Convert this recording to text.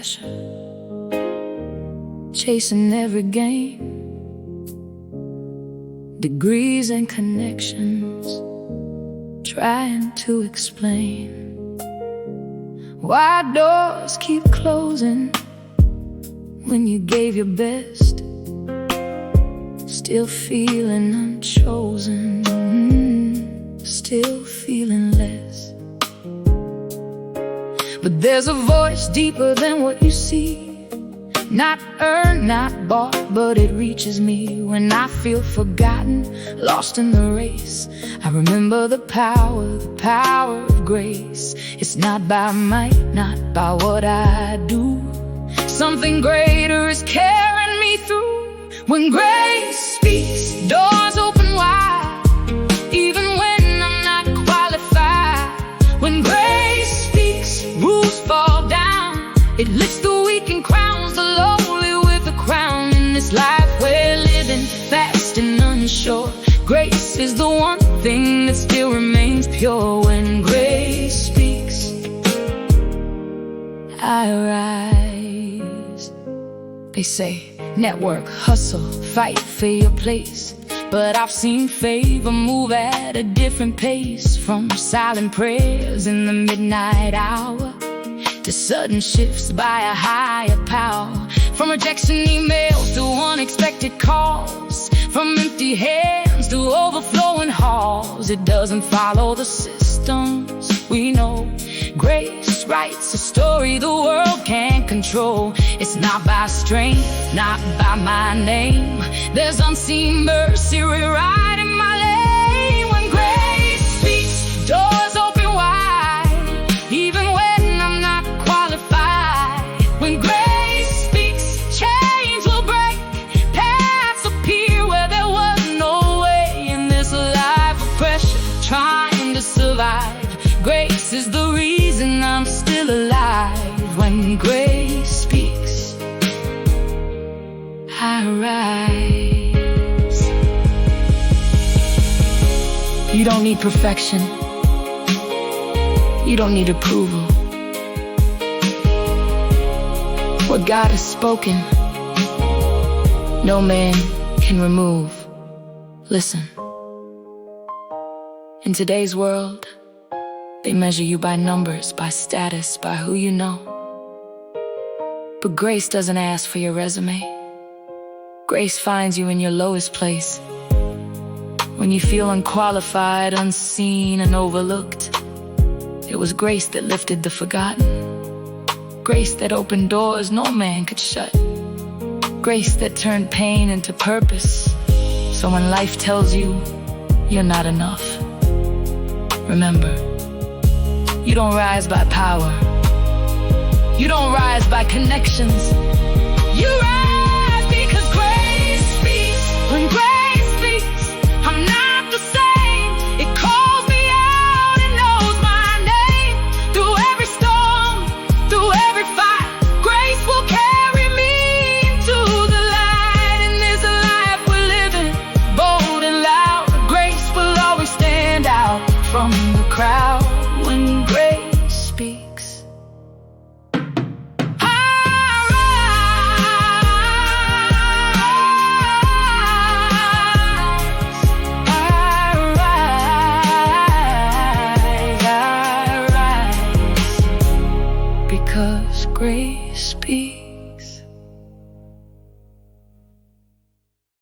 pressure, chasing every gain, degrees and connections, trying to explain why doors keep closing when you gave your best, still feeling unchosen, still feeling less. But there's a voice deeper than what you see, not earned, not bought, but it reaches me when I feel forgotten, lost in the race. I remember the power of grace. It's not by might, not by what I do. Something greater is carrying me through. When grace speaks, doors open wide, even when I'm not qualified. When grace speaks, rules fall down. It lifts the weak and crowns the lowly with a crown. In this life we're living, fast and unsure, grace is the one thing that still remains pure. When grace speaks, I rise. They say, network, hustle, fight for your place, but I've seen favor move at a different pace. From silent prayers in the midnight hour to sudden shifts by a higher power. From rejection emails to unexpected calls, from empty hands to overflowing halls. It doesn't follow the systems we know. Grace writes a story the world can't control. It's not by strength, not by my name. There's unseen mercy rewriting my lane. When grace speaks, doors open wide, even when I'm not qualified. When grace speaks, chains will break, paths appear where there was no way. In this life of pressure, trying to survive, grace is the reason I'm still alive. When grace speaks, I rise. You don't need perfection. You don't need approval. What God has spoken, no man can remove. Listen. In today's world, they measure you by numbers, by status, by who you know. But grace doesn't ask for your resume. Grace finds you in your lowest place. When you feel unqualified, unseen, and overlooked, it was grace that lifted the forgotten. Grace that opened doors no man could shut. Grace that turned pain into purpose. So when life tells you you're not enough, remember, you don't rise by power. You don't rise by connections. You rise because grace speaks. When grace speaks, I'm not the same. It calls me out, it knows my name. Through every storm, through every fight, grace will carry me into the light. In this life we're living, bold and loud, grace will always stand out from the crowd. When grace speaks, I rise, because grace speaks.